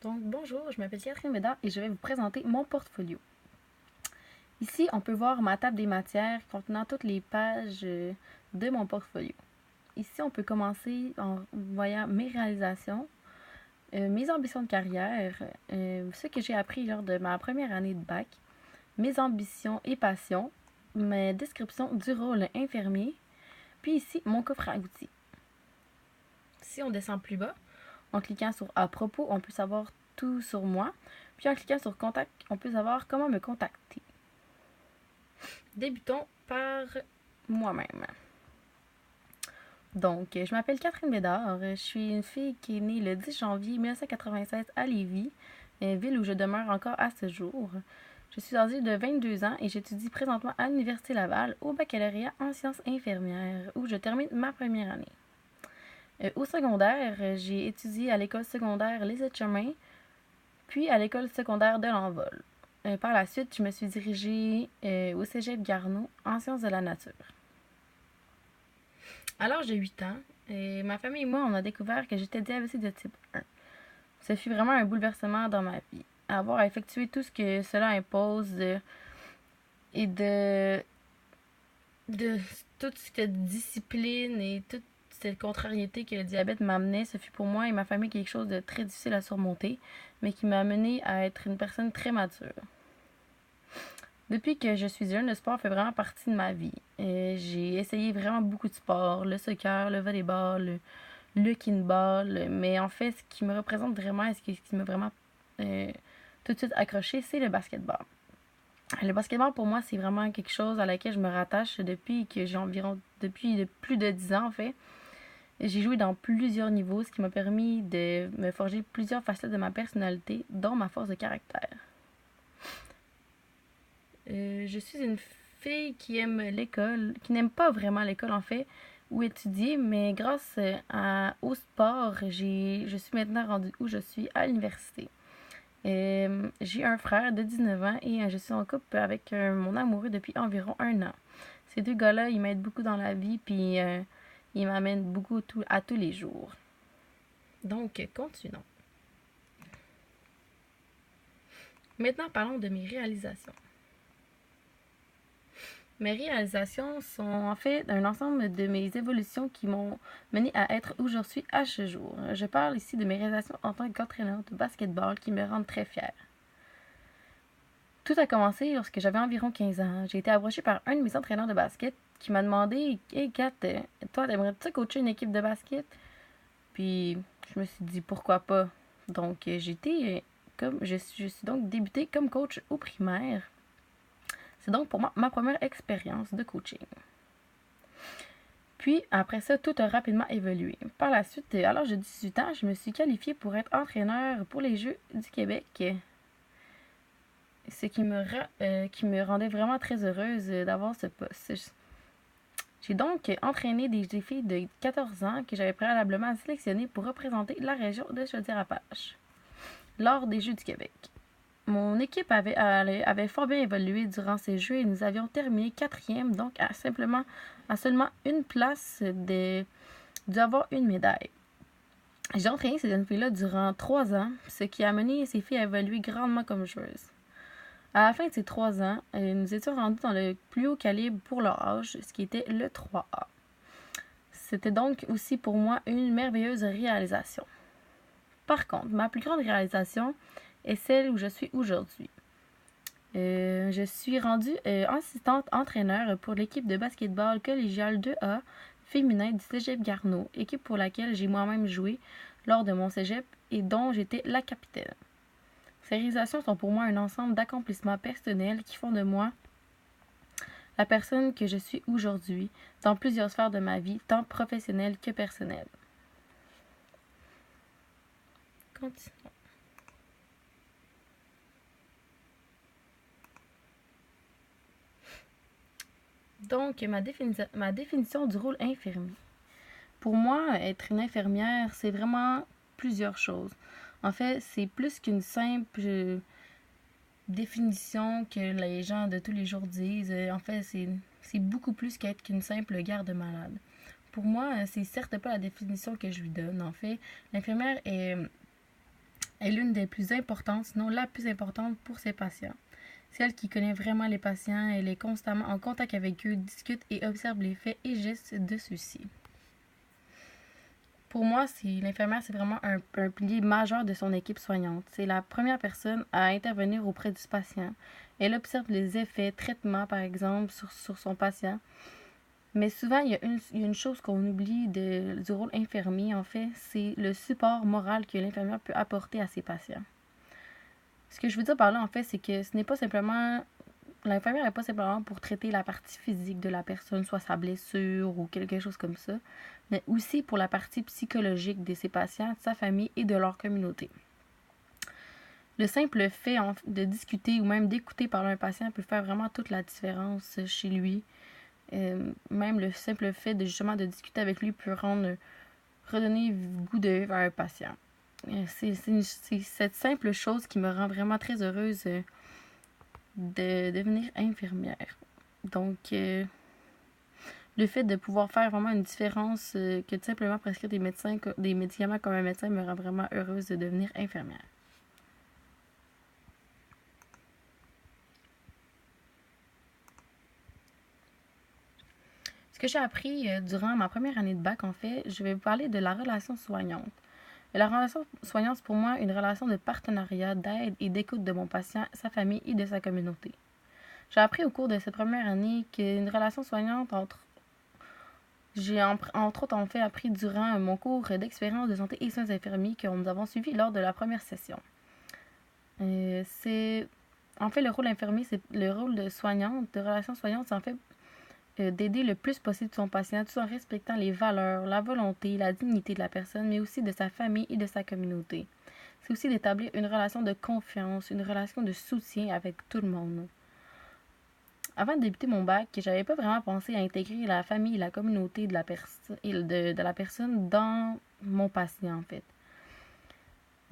Donc, bonjour, je m'appelle Catherine Médard et je vais vous présenter mon portfolio. Ici, on peut voir ma table des matières contenant toutes les pages de mon portfolio. Ici, on peut commencer en voyant mes réalisations, mes ambitions de carrière, ce que j'ai appris lors de ma première année de bac, mes ambitions et passions, ma description du rôle infirmier, puis ici, mon coffre à outils. Si on descend plus bas, en cliquant sur À propos, on peut savoir tout sur moi. Puis en cliquant sur Contact, on peut savoir comment me contacter. Débutons par moi-même. Donc, je m'appelle Catherine Bédard. Je suis une fille qui est née le 10 janvier 1996 à Lévis, ville où je demeure encore à ce jour. Je suis âgée de 22 ans et j'étudie présentement à l'Université Laval au baccalauréat en sciences infirmières où je termine ma première année. Au secondaire, j'ai étudié à l'école secondaire Les Etchemins, puis à l'école secondaire de l'Envol. Par la suite, je me suis dirigée au cégep Garneau en sciences de la nature. À l'âge de 8 ans, ma famille et moi, on a découvert que j'étais diabétique de type 1. Ce fut vraiment un bouleversement dans ma vie. Avoir effectué tout ce que cela impose et de toute cette discipline et toute cette contrariété que le diabète m'amenait, ce fut pour moi et ma famille quelque chose de très difficile à surmonter, mais qui m'a amené à être une personne très mature. Depuis que je suis jeune, le sport fait vraiment partie de ma vie. J'ai essayé vraiment beaucoup de sports, le soccer, le volleyball, le kinball, mais en fait, ce qui me représente vraiment et ce qui m'a vraiment tout de suite accroché, c'est le basketball. Le basketball, pour moi, c'est vraiment quelque chose à laquelle je me rattache depuis plus de 10 ans, en fait. J'ai joué dans plusieurs niveaux, ce qui m'a permis de me forger plusieurs facettes de ma personnalité, dont ma force de caractère. Je suis une fille qui aime l'école, qui n'aime pas vraiment l'école en fait, ou étudier, mais grâce au sport, je suis maintenant rendue où je suis à l'université. J'ai un frère de 19 ans et je suis en couple avec mon amoureux depuis environ un an. Ces deux gars-là, ils m'aident beaucoup dans la vie, puis ils m'amènent beaucoup à tous les jours. Donc, continuons. Maintenant, parlons de mes réalisations. Mes réalisations sont en fait un ensemble de mes évolutions qui m'ont mené à être où je suis à ce jour. Je parle ici de mes réalisations en tant qu'entraîneur de basketball qui me rendent très fière. Tout a commencé lorsque j'avais environ 15 ans. J'ai été approchée par un de mes entraîneurs de basket qui m'a demandé Hey Kat, toi, t'aimerais-tu coacher une équipe de basket? Puis je me suis dit pourquoi pas. Donc je suis donc débutée comme coach au primaire. C'est donc pour moi ma première expérience de coaching. Puis, après ça, tout a rapidement évolué. Par la suite, à l'âge de 18 ans, je me suis qualifiée pour être entraîneur pour les Jeux du Québec, ce qui me rendait vraiment très heureuse d'avoir ce poste. J'ai donc entraîné des filles de 14 ans que j'avais préalablement sélectionnées pour représenter la région de Chaudière-Appalaches lors des Jeux du Québec. Mon équipe avait fort bien évolué durant ces Jeux et nous avions terminé quatrième, donc à seulement une place d'avoir une médaille. J'ai entraîné ces jeunes filles-là durant 3 ans, ce qui a amené ces filles à évoluer grandement comme joueuses. À la fin de ces 3 ans, nous étions rendus dans le plus haut calibre pour leur âge, ce qui était le 3A. C'était donc aussi pour moi une merveilleuse réalisation. Par contre, ma plus grande réalisation est celle où je suis aujourd'hui. Je suis rendue assistante entraîneur pour l'équipe de basketball collégial 2A féminin du cégep Garneau, équipe pour laquelle j'ai moi-même joué lors de mon cégep et dont j'étais la capitaine. Ces réalisations sont pour moi un ensemble d'accomplissements personnels qui font de moi la personne que je suis aujourd'hui dans plusieurs sphères de ma vie, tant professionnelle que personnelle. Continuons. Donc, ma définition du rôle infirmier. Pour moi, être une infirmière, c'est vraiment plusieurs choses. En fait, c'est plus qu'une simple définition que les gens de tous les jours disent. En fait, c'est beaucoup plus qu'être qu'une simple garde-malade. Pour moi, c'est certes pas la définition que je lui donne. En fait, l'infirmière est l'une des plus importantes, sinon la plus importante pour ses patients. C'est elle qui connaît vraiment les patients, elle est constamment en contact avec eux, discute et observe les faits et gestes de ceux-ci. Pour moi, l'infirmière, c'est vraiment un pilier majeur de son équipe soignante. C'est la première personne à intervenir auprès du patient. Elle observe les effets, traitements par exemple, sur son patient. Mais souvent, il y a une chose qu'on oublie du rôle infirmier, en fait, c'est le support moral que l'infirmière peut apporter à ses patients. Ce que je veux dire par là, en fait, c'est que ce n'est pas simplement... L'infirmière n'est pas simplement pour traiter la partie physique de la personne, soit sa blessure ou quelque chose comme ça, mais aussi pour la partie psychologique de ses patients, de sa famille et de leur communauté. Le simple fait de discuter ou même d'écouter parler un patient peut faire vraiment toute la différence chez lui. Même le simple fait de justement de discuter avec lui peut redonner goût de vivre à un patient. C'est cette simple chose qui me rend vraiment très heureuse de devenir infirmière. Donc, le fait de pouvoir faire vraiment une différence que de simplement prescrire des médicaments comme un médecin me rend vraiment heureuse de devenir infirmière. Ce que j'ai appris durant ma première année de bac, en fait, je vais vous parler de la relation soignante. La relation soignante, c'est pour moi une relation de partenariat, d'aide et d'écoute de mon patient, sa famille et de sa communauté. J'ai appris au cours de cette première année qu'une relation soignante j'ai entre autres en fait appris durant mon cours d'expérience de santé et soins infirmiers que nous avons suivi lors de la première session. C'est en fait le rôle infirmier, c'est le rôle de soignante, de relation soignante, c'est en fait d'aider le plus possible son patient tout en respectant les valeurs, la volonté, la dignité de la personne, mais aussi de sa famille et de sa communauté. C'est aussi d'établir une relation de confiance, une relation de soutien avec tout le monde. Avant de débuter mon bac, j'avais pas vraiment pensé à intégrer la famille et la communauté de la personne dans mon patient, en fait.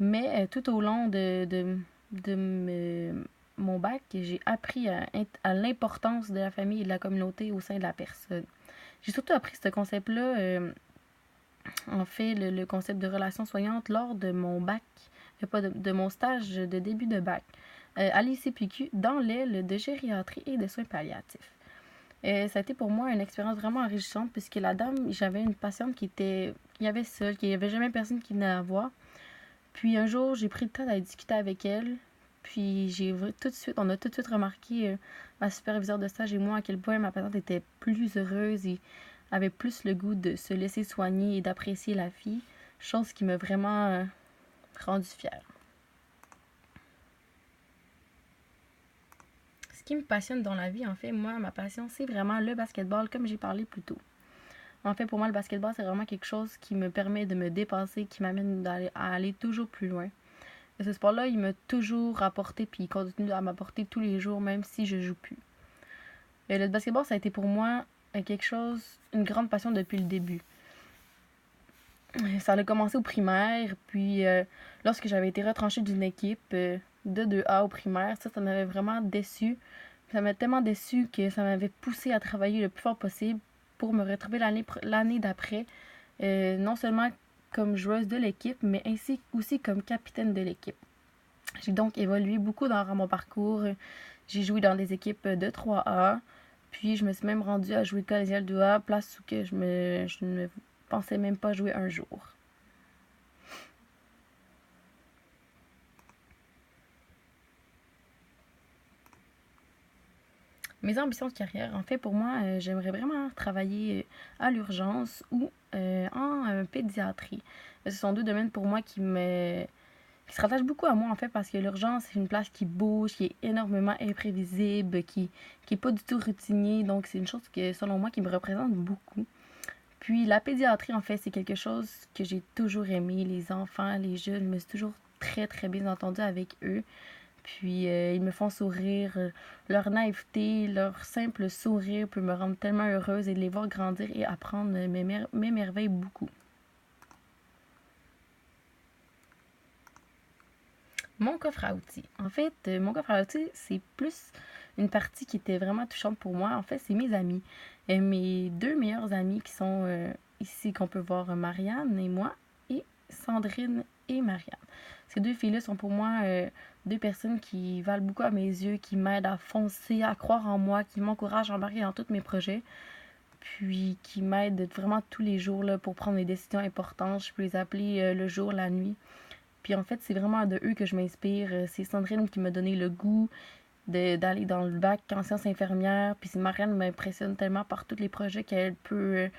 Mais tout au long de mon bac, j'ai appris à l'importance de la famille et de la communauté au sein de la personne. J'ai surtout appris ce concept-là, en fait, le concept de relation soignante lors de mon bac, pas de mon stage de début de bac, à l'ICPQ dans l'aile de gériatrie et de soins palliatifs. Ça a été pour moi une expérience vraiment enrichissante puisque j'avais une patiente qui avait seule, qui avait jamais personne qui venait la voir. Puis un jour, j'ai pris le temps d'aller discuter avec elle. Puis on a tout de suite remarqué, ma superviseure de stage et moi, à quel point ma patiente était plus heureuse et avait plus le goût de se laisser soigner et d'apprécier la fille, chose qui m'a vraiment rendue fière. Ce qui me passionne dans la vie, en fait, moi, ma passion, c'est vraiment le basketball, comme j'ai parlé plus tôt. En fait, pour moi, le basketball, c'est vraiment quelque chose qui me permet de me dépasser, qui m'amène à aller toujours plus loin. Et ce sport-là, il m'a toujours apporté, puis il continue à m'apporter tous les jours, même si je joue plus. Et le basketball, ça a été pour moi une grande passion depuis le début. Ça a commencé au primaire, puis lorsque j'avais été retranchée d'une équipe de 2A au primaire, ça m'avait vraiment déçue. Ça m'a tellement déçue que ça m'avait poussée à travailler le plus fort possible pour me retrouver l'année d'après, non seulement comme joueuse de l'équipe, mais ainsi aussi comme capitaine de l'équipe. J'ai donc évolué beaucoup dans mon parcours. J'ai joué dans des équipes de 3A, puis je me suis même rendue à jouer collégial 2A, place où je ne pensais même pas jouer un jour. Mes ambitions de carrière, en fait, pour moi, j'aimerais vraiment travailler à l'urgence ou en pédiatrie. Ce sont deux domaines pour moi qui se rattachent beaucoup à moi, en fait, parce que l'urgence, c'est une place qui bouge, qui est énormément imprévisible, qui est pas du tout routinier. Donc, c'est une chose que, selon moi, qui me représente beaucoup. Puis, la pédiatrie, en fait, c'est quelque chose que j'ai toujours aimé. Les enfants, les jeunes, je me suis toujours très, très bien entendue avec eux. Puis ils me font sourire. Leur naïveté, leur simple sourire peut me rendre tellement heureuse et de les voir grandir et apprendre m'émerveille beaucoup. Mon coffre à outils. En fait, mon coffre à outils, c'est plus une partie qui était vraiment touchante pour moi. En fait, c'est mes amis. Mes deux meilleures amies qui sont ici, qu'on peut voir Marianne et moi, et Sandrine et Marianne. Ces deux filles-là sont pour moi deux personnes qui valent beaucoup à mes yeux, qui m'aident à foncer, à croire en moi, qui m'encouragent à embarquer dans tous mes projets, puis qui m'aident vraiment tous les jours là, pour prendre des décisions importantes. Je peux les appeler le jour, la nuit. Puis en fait, c'est vraiment de eux que je m'inspire. C'est Sandrine qui m'a donné le goût d'aller dans le bac en sciences infirmières. Puis c'est Marianne qui m'impressionne tellement par tous les projets qu'elle peut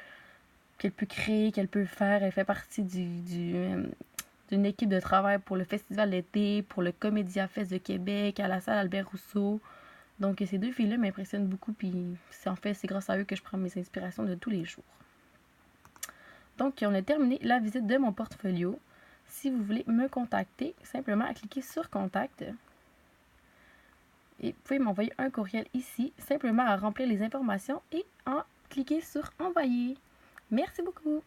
créer, qu'elle peut faire. Elle fait partie d'une équipe de travail pour le Festival d'été, pour le Comédia Fest de Québec, à la salle Albert Rousseau. Donc ces deux filles-là m'impressionnent beaucoup, puis c'est grâce à eux que je prends mes inspirations de tous les jours. Donc on a terminé la visite de mon portfolio. Si vous voulez me contacter, simplement cliquez sur Contact. Et vous pouvez m'envoyer un courriel ici, simplement à remplir les informations et cliquer sur Envoyer. Merci beaucoup!